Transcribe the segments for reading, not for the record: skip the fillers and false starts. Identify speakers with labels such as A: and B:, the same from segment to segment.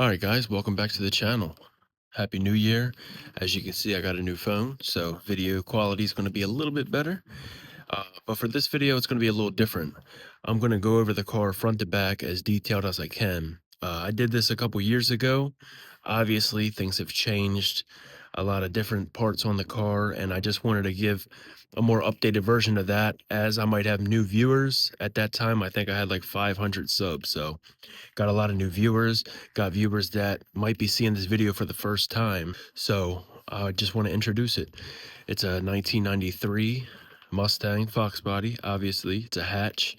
A: All right, guys, welcome back to the channel. Happy New Year. As you can see, I got a new phone, so video quality is going to be a little bit better. But for this video, it's going to be a little different. I'm going to go over the car front to back as detailed as I can. I did this a couple years ago. Obviously, things have changed, a lot of different parts on the car, and I just wanted to give a more updated version of that as I might have new viewers. At that time, I think I had like 500 subs, so got a lot of new viewers, got viewers that might be seeing this video for the first time. So I just want to introduce it. It's a 1993 Mustang Foxbody. Obviously, it's a hatch,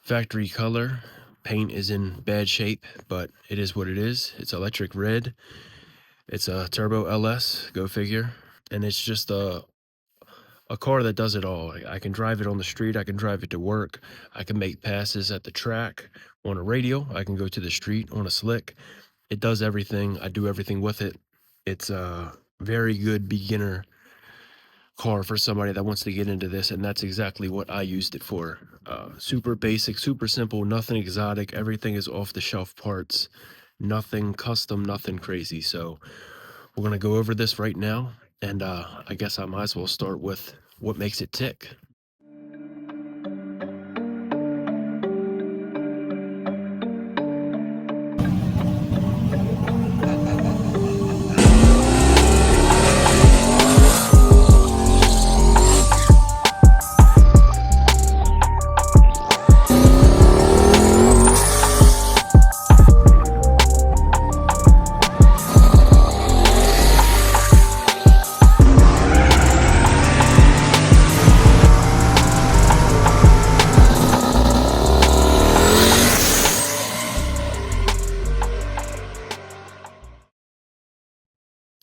A: factory color. Paint is in bad shape, but it is what it is. It's electric red. It's a turbo LS, go figure. And it's just a car that does it all. I can drive it on the street. I can drive it to work. I can make passes at the track on a radial. I can go to the street on a slick. It does everything. I do everything with it. It's a very good beginner car for somebody that wants to get into this, and that's exactly what I used it for. Super basic, super simple, nothing exotic. Everything is off the shelf parts, nothing custom, nothing crazy. So we're gonna go over this right now, and I guess I might as well start with what makes it tick.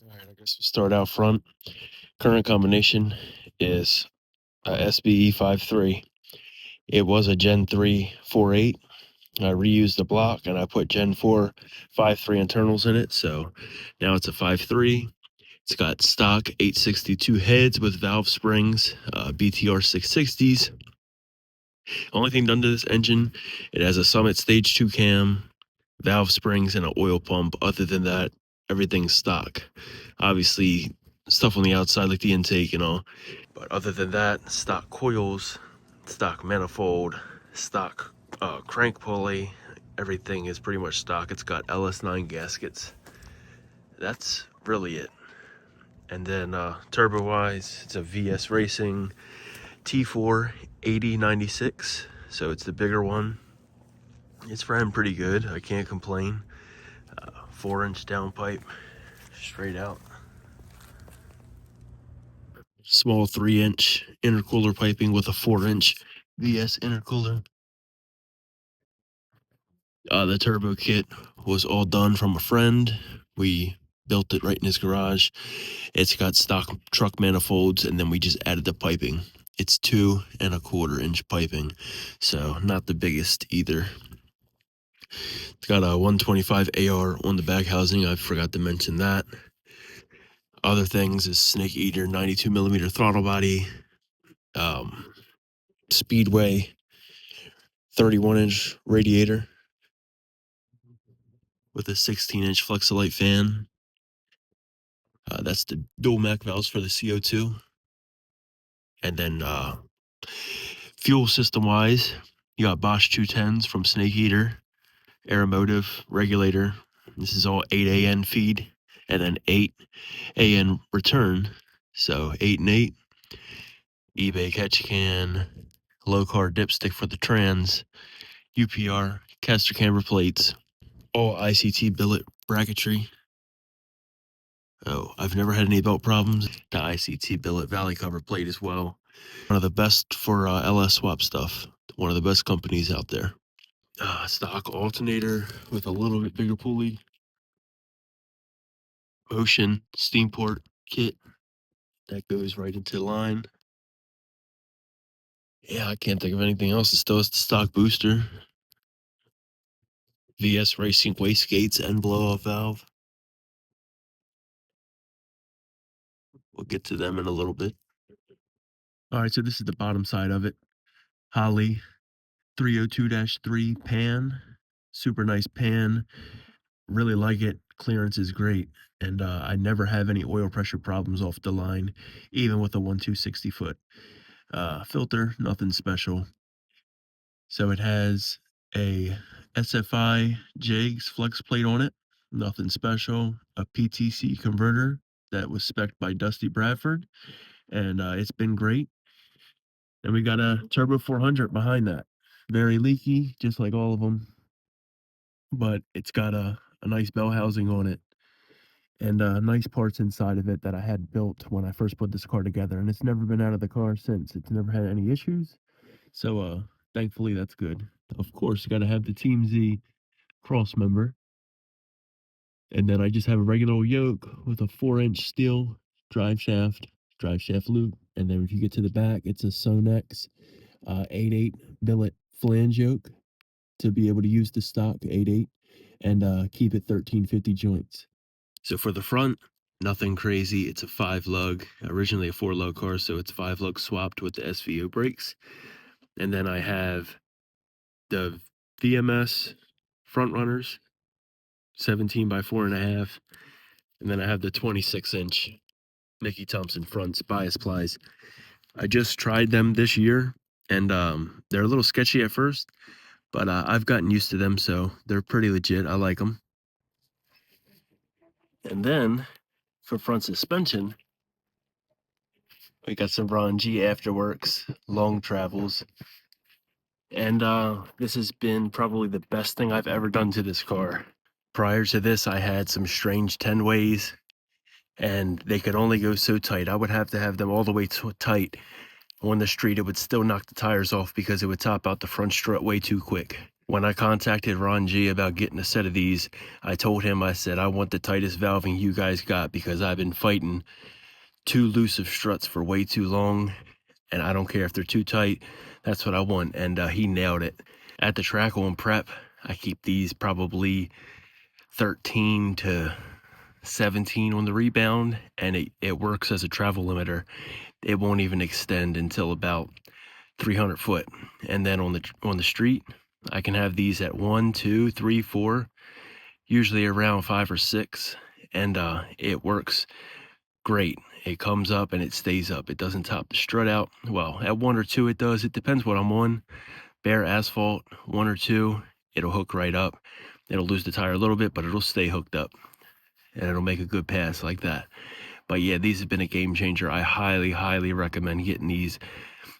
A: All right, I guess we'll start out front. Current combination is a SBE 5.3. It was a Gen 3 4.8. I reused the block and I put Gen 4 5.3 internals in it. So now it's a 5.3. It's got stock 862 heads with valve springs, BTR 660s. Only thing done to this engine, it has a Summit Stage 2 cam, valve springs, and an oil pump. Other than that, everything's stock. Obviously, stuff on the outside like the intake and all. But other than that, stock coils, stock manifold, stock crank pulley, everything is pretty much stock. It's got LS9 gaskets. That's really it. And then turbo wise, it's a VS Racing T4 8096. So it's the bigger one. It's ran pretty good. I can't complain. 4-inch downpipe, straight out. Small 3-inch intercooler piping with a 4-inch VS intercooler. The turbo kit was all done from a friend. We built it right in his garage. It's got stock truck manifolds, and then we just added the piping. It's 2.25-inch piping, so not the biggest either. It's got a 125 AR on the back housing. I forgot to mention that. Other things is Snake Eater 92mm throttle body, Speedway 31-inch radiator with a 16-inch Flexolite fan. That's the dual Mac valves for the CO2. And then fuel system wise, you got Bosch 210s from Snake Eater, Aeromotive regulator. This is all 8AN feed, and then 8AN return. So 8 and 8. eBay catch can, low car dipstick for the trans, UPR, caster camber plates, all ICT billet bracketry. Oh, I've never had any belt problems. The ICT billet valley cover plate as well. One of the best for LS swap stuff. One of the best companies out there. Stock alternator with a little bit bigger pulley. Motion steam port kit that goes right into the line. Yeah, I can't think of anything else. It still has the stock booster. VS Racing wastegates and blow-off valve. We'll get to them in a little bit. All right, so this is the bottom side of it. Holley 302-3 pan. Super nice pan. Really like it. Clearance is great, and I never have any oil pressure problems off the line, even with a 1 260 foot filter. Nothing special. So it has a SFI JIGS flex plate on it. Nothing special. A PTC converter that was spec'd by Dusty Bradford, and it's been great. And we got a Turbo 400 behind that. Very leaky, just like all of them, but it's got a nice bell housing on it and nice parts inside of it that I had built when I first put this car together. And it's never been out of the car since. It's never had any issues. So thankfully that's good. Of course, you got to have the Team Z cross member. And then I just have a regular old yoke with a 4-inch steel drive shaft loop. And then if you get to the back, it's a Sonex 8/8 billet flange yoke to be able to use the stock 8/8 and keep it 1350 joints. So for the front, nothing crazy. It's a 5-lug, originally a 4-lug car, so it's 5-lug swapped with the SVO brakes. And then I have the VMS front runners, 17 by 4.5. And then I have the 26-inch Mickey Thompson fronts bias plies. I just tried them this year, and they're a little sketchy at first, but I've gotten used to them, so they're pretty legit. I like them. And then for front suspension, we got some Ron G Afterworks, long travels. And this has been probably the best thing I've ever done to this car. Prior to this, I had some strange 10-ways, and they could only go so tight. I would have to have them all the way tight on the street. It would still knock the tires off because it would top out the front strut way too quick. When I contacted Ron G about getting a set of these, I told him, I said, I want the tightest valving you guys got because I've been fighting too loose of struts for way too long, and I don't care if they're too tight. That's what I want, and he nailed it. At the track on prep, I keep these probably 13 to 17 on the rebound, and it works as a travel limiter. It won't even extend until about 300 foot. And then on the street, I can have these at 1, 2, 3, 4, usually around 5 or 6, and it works great. It comes up and it stays up. It doesn't top the strut out. Well, at 1 or 2 it does. It depends what I'm on. Bare asphalt, 1 or 2, it'll hook right up. It'll lose the tire a little bit, but it'll stay hooked up, and it'll make a good pass like that. But yeah, these have been a game changer. I highly, highly recommend getting these.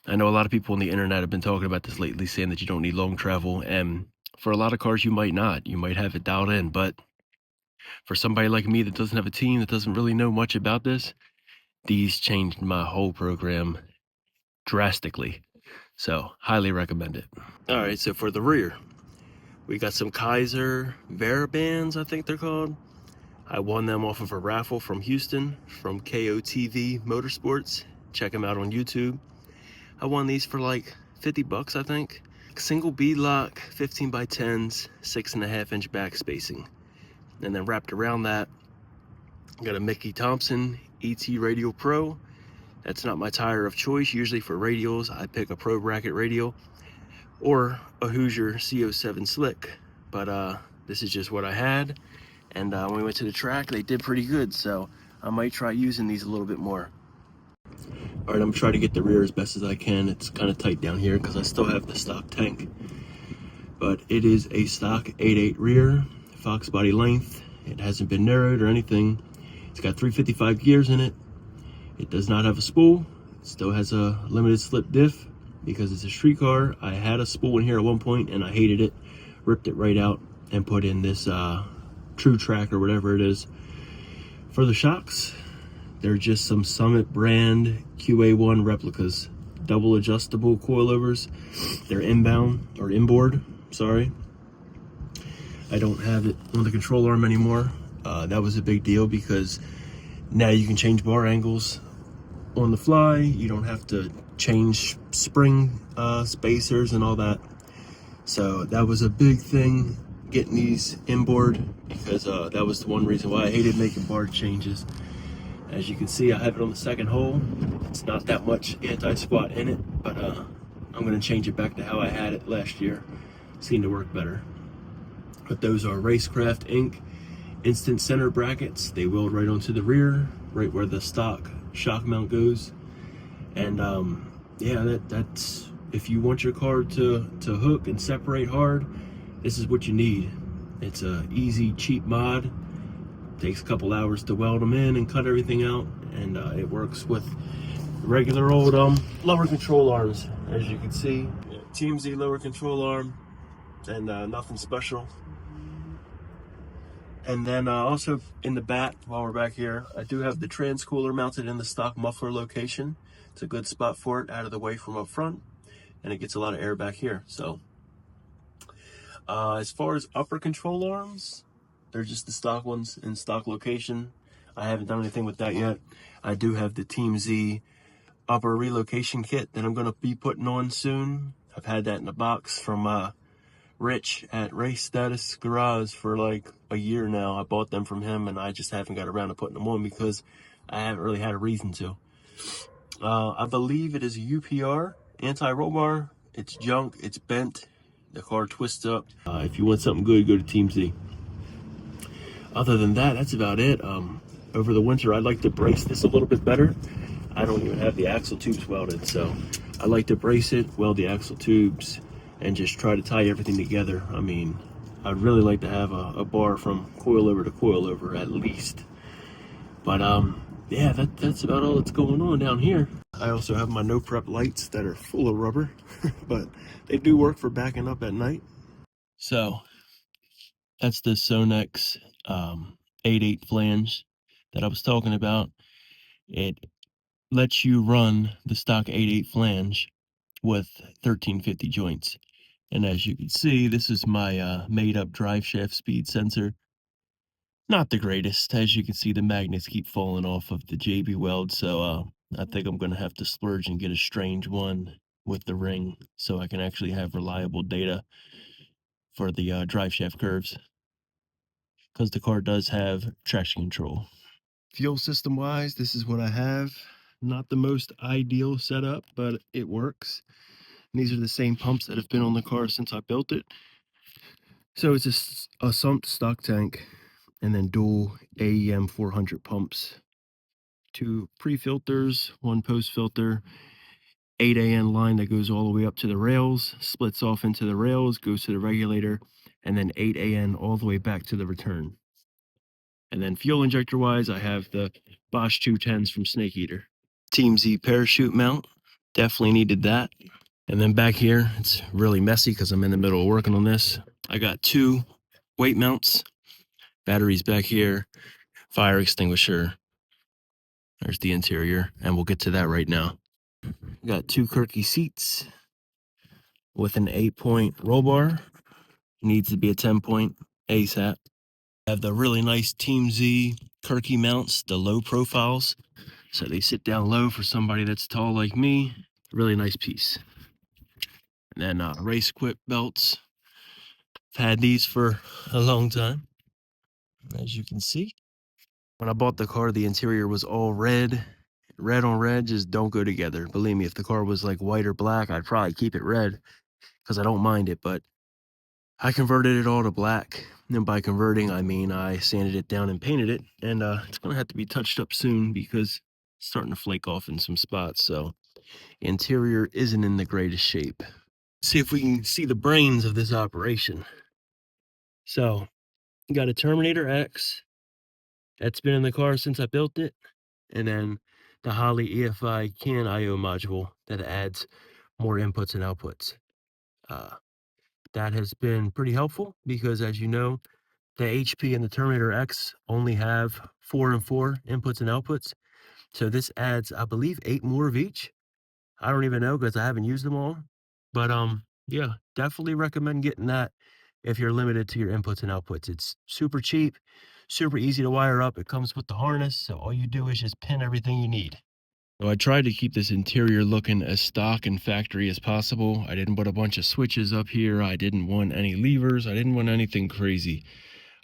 A: I know a lot of people on the internet have been talking about this lately, saying that you don't need long travel, and for a lot of cars you might not. You might have it dialed in, but for somebody like me that doesn't have a team, that doesn't really know much about this, these changed my whole program drastically. So highly recommend it. All right, so for the rear, we got some Kaiser Varibands, I think they're called. I won them off of a raffle from Houston, from KOTV Motorsports. Check them out on YouTube. I won these for like 50 bucks, I think. Single beadlock, 15 by 10s, 6.5-inch back spacing. And then wrapped around that, got a Mickey Thompson ET Radial Pro. That's not my tire of choice. Usually for radials, I pick a Pro Bracket radial or a Hoosier CO7 Slick. But this is just what I had. And when we went to the track, they did pretty good. So I might try using these a little bit more. All right, I'm trying to get the rear as best as I can. It's kind of tight down here because I still have the stock tank. But it is a stock 8/8 rear, Foxbody length. It hasn't been narrowed or anything. It's got 355 gears in it. It does not have a spool. It still has a limited slip diff because it's a street car. I had a spool in here at one point and I hated it. Ripped it right out and put in this True Track or whatever it is. For the shocks, they're just some Summit brand QA1 replicas. Double adjustable coilovers. They're inboard, sorry. I don't have it on the control arm anymore. That was a big deal because now you can change bar angles on the fly. You don't have to change spring spacers and all that. So that was a big thing, getting these inboard, because that was the one reason why I hated making bar changes. As you can see, I have it on the second hole. It's not that much anti-squat in it, but I'm gonna change it back to how I had it last year. Seemed to work better. But those are Racecraft Inc. instant center brackets. They weld right onto the rear, right where the stock shock mount goes. And yeah, that's if you want your car to hook and separate hard, this is what you need. It's a easy, cheap mod. Takes a couple hours to weld them in and cut everything out, and it works with regular old lower control arms, as you can see. TMZ lower control arm, and nothing special. And then also in the back, while we're back here, I do have the trans cooler mounted in the stock muffler location. It's a good spot for it, out of the way from up front, and it gets a lot of air back here. So as far as upper control arms, they're just the stock ones in stock location. I haven't done anything with that yet. I do have the TMZ upper relocation kit that I'm going to be putting on soon. I've had that in a box from Rich at Race Status Garage for like a year now. I bought them from him, and I just haven't got around to putting them on because I haven't really had a reason to. I believe it is a UPR anti-roll bar. It's junk, it's bent, the car twists up. If you want something good, go to TMZ. Other than that, that's about it. Over the winter, I'd like to brace this a little bit better. I don't even have the axle tubes welded, so I like to brace it, weld the axle tubes, and just try to tie everything together. I mean, I'd really like to have a bar from coilover to coilover at least. But yeah, that's about all that's going on down here. I also have my no prep lights that are full of rubber, but they do work for backing up at night. So that's the Sonex 8/8 flange that I was talking about. It lets you run the stock 8/8 flange with 1350 joints. And as you can see, this is my made up drive shaft speed sensor. Not the greatest. As you can see, the magnets keep falling off of the JB weld, so I think I'm gonna have to splurge and get a strange one with the ring so I can actually have reliable data for the drive shaft curves, because the car does have traction control. Fuel system wise, this is what I have. Not the most ideal setup, but it works. And these are the same pumps that have been on the car since I built it. So it's a sumped stock tank, and then dual AEM 400 pumps, 2 pre-filters, 1 post-filter, 8AN line that goes all the way up to the rails, splits off into the rails, goes to the regulator, and then 8AN all the way back to the return. And then fuel injector wise, I have the Bosch 210s from Snake Eater. TMZ parachute mount, definitely needed that. And then back here, it's really messy because I'm in the middle of working on this. I got 2 weight mounts, batteries back here, fire extinguisher. There's the interior, and we'll get to that right now. Got 2 Kirky seats with an 8-point roll bar. Needs to be a 10-point ASAP. I have the really nice TMZ Kirky mounts, the low profiles, so they sit down low for somebody that's tall like me. Really nice piece. And then race quip belts. I've had these for a long time, as you can see. When I bought the car, the interior was all red. Red on red just don't go together. Believe me, if the car was like white or black, I'd probably keep it red because I don't mind it, but I converted it all to black. And by converting, I mean I sanded it down and painted it, and it's gonna have to be touched up soon because it's starting to flake off in some spots. So interior isn't in the greatest shape. See if we can see the brains of this operation. So got a Terminator X that's been in the car since I built it, and then the Holley EFI CAN IO module that adds more inputs and outputs. That has been pretty helpful because, as you know, the HP and the Terminator X only have 4 and 4 inputs and outputs. So this adds, I believe, 8 more of each. I don't even know because I haven't used them all. But yeah, definitely recommend getting that if you're limited to your inputs and outputs. It's super cheap, super easy to wire up. It comes with the harness, so all you do is just pin everything you need. So I tried to keep this interior looking as stock and factory as possible. I didn't put a bunch of switches up here. I didn't want any levers. I didn't want anything crazy.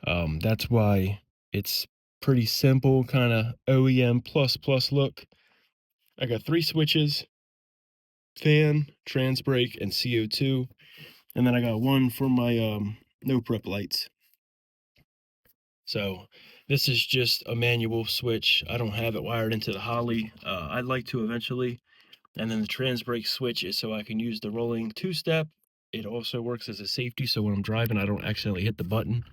A: That's why it's pretty simple, kind of OEM plus look. I got 3 switches, fan, trans brake, and CO2. And then I got one for my no prep lights. So this is just a manual switch. I don't have it wired into the Holly. I'd like to eventually. And then the trans brake switch is so I can use the rolling two-step. It also works as a safety, so when I'm driving, I don't accidentally hit the button.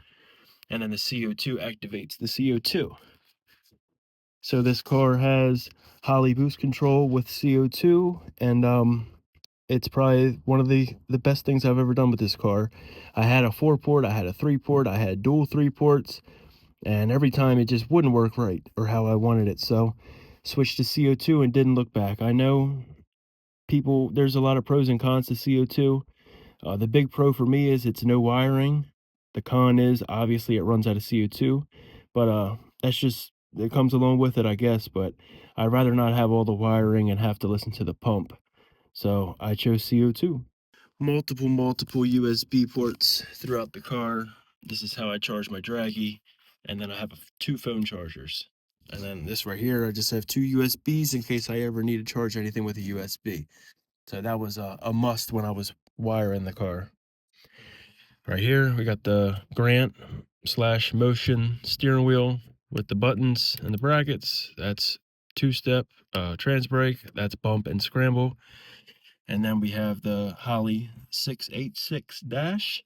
A: And then the CO2 activates the CO2. So this car has Holly boost control with CO2, and it's probably one of the best things I've ever done with this car. I had a 4-port, I had a 3-port, I had dual 3-ports, and every time it just wouldn't work right or how I wanted it. So switched to CO2 and didn't look back. I know there's a lot of pros and cons to CO2. The big pro for me is it's no wiring. The con is obviously it runs out of CO2, but that's just it comes along with it, I guess. But I'd rather not have all the wiring and have to listen to the pump. So I chose CO2. Multiple USB ports throughout the car. This is how I charge my Draggy, and then I have 2 phone chargers. And then this right here, I just have 2 USBs in case I ever need to charge anything with a USB. So that was a must when I was wiring the car. Right here, we got the Grant / Motion steering wheel with the buttons and the brackets. That's 2-step trans brake. That's bump and scramble. And then we have the Holly 686 dash.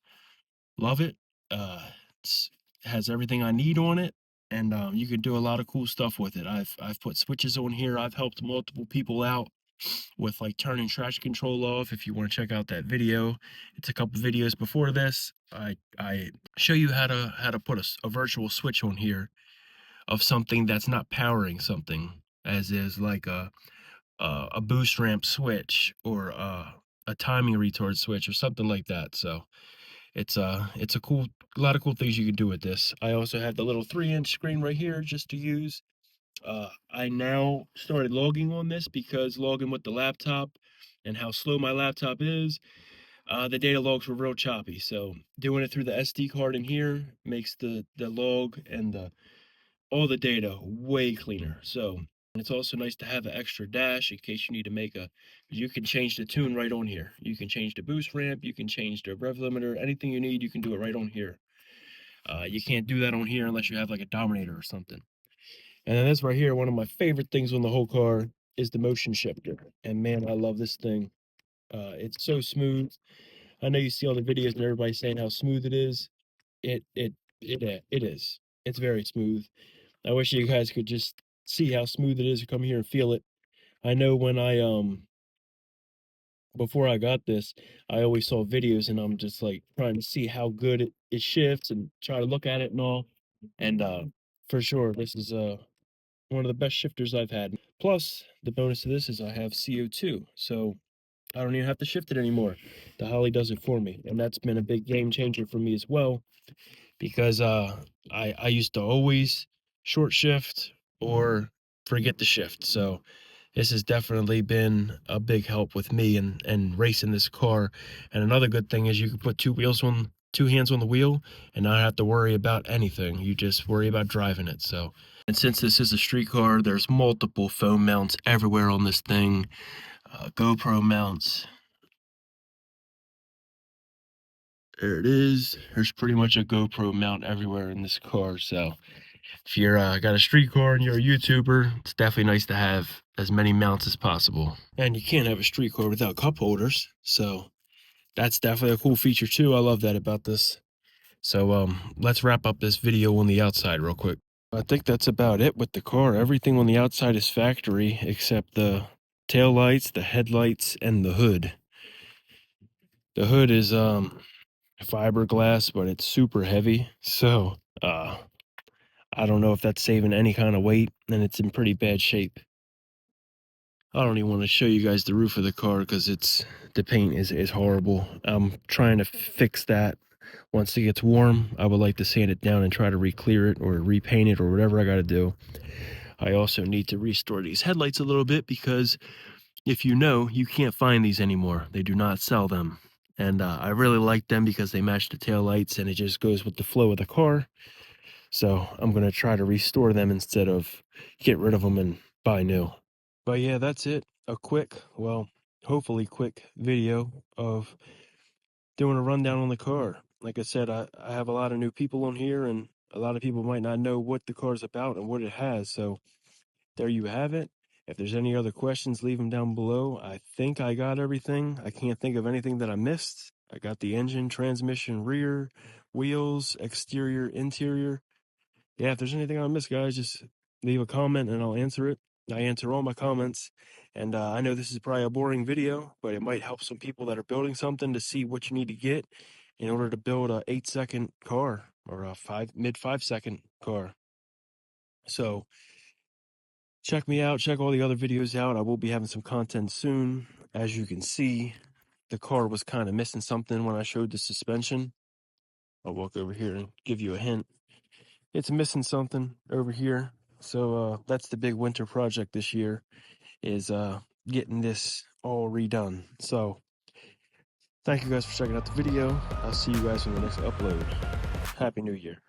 A: Love it. It has everything I need on it, and you can do a lot of cool stuff with it. I've put switches on here. I've helped multiple people out with like turning traction control off. If you want to check out that video, it's a couple videos before this. I show you how to put a virtual switch on here of something that's not powering something, as is like a boost ramp switch or a timing retard switch or something like that. So it's a lot of cool things you can do with this. I also have the little 3-inch screen right here just to use. I now started logging on this because logging with the laptop and how slow my laptop is, the data logs were real choppy. So doing it through the SD card in here makes the log and all the data way cleaner. So it's also nice to have an extra dash in case you need to make you can change the tune right on here. You can change the boost ramp, you can change the rev limiter, anything you need, you can do it right on here. You can't do that on here unless you have like a Dominator or something. And then this right here, one of my favorite things on the whole car is the motion shifter. And man, I love this thing. It's so smooth. I know you see all the videos and everybody's saying how smooth it is. It is. It's very smooth. I wish you guys could just see how smooth it is to come here and feel it. I know when I before I got this, I always saw videos and I'm just like trying to see how good it shifts and try to look at it and all. And for sure, this is one of the best shifters I've had. Plus, the bonus to this is I have CO2, so I don't even have to shift it anymore. The Holly does it for me, and that's been a big game changer for me as well because I used to always short shift or forget to shift. So this has definitely been a big help with me and racing this car. And another good thing is you can put 2 hands on the wheel and not have to worry about anything. You just worry about driving it. So, and since this is a street car, there's multiple phone mounts everywhere on this thing. GoPro mounts. There it is. There's pretty much a GoPro mount everywhere in this car. So if you're got a street car and you're a YouTuber, it's definitely nice to have as many mounts as possible. And you can't have a street car without cup holders, so that's definitely a cool feature too. I love that about this. So let's wrap up this video on the outside real quick. I think that's about it with the car. Everything on the outside is factory except the tail lights, the headlights, and the hood. The hood is fiberglass, but it's super heavy, so I don't know if that's saving any kind of weight, and it's in pretty bad shape. I don't even want to show you guys the roof of the car because the paint is horrible. I'm trying to fix that. Once it gets warm, I would like to sand it down and try to re-clear it or repaint it or whatever I got to do. I also need to restore these headlights a little bit because if you know, you can't find these anymore. They do not sell them. And I really like them because they match the tail lights and it just goes with the flow of the car. So I'm going to try to restore them instead of get rid of them and buy new. But yeah, that's it. A quick, well, hopefully quick video of doing a rundown on the car. Like I said, I have a lot of new people on here and A lot of people might not know what the car is about and what it has. So there you have it. If there's any other questions, leave them down below. I think I got everything. I can't think of anything that I missed. I got the engine, transmission, rear, wheels, exterior, interior. Yeah, if there's anything I missed, guys, just leave a comment and I'll answer it. I answer all my comments. And I know this is probably a boring video, but it might help some people that are building something to see what you need to get in order to build a 8-second car or a mid 5-second car. So check me out, check all the other videos out. I will be having some content soon. As you can see, the car was kind of missing something when I showed the suspension. I'll walk over here and give you a hint. It's missing something over here. So that's the big winter project this year, is getting this all redone. So thank you guys for checking out the video. I'll see you guys in the next upload. Happy New Year.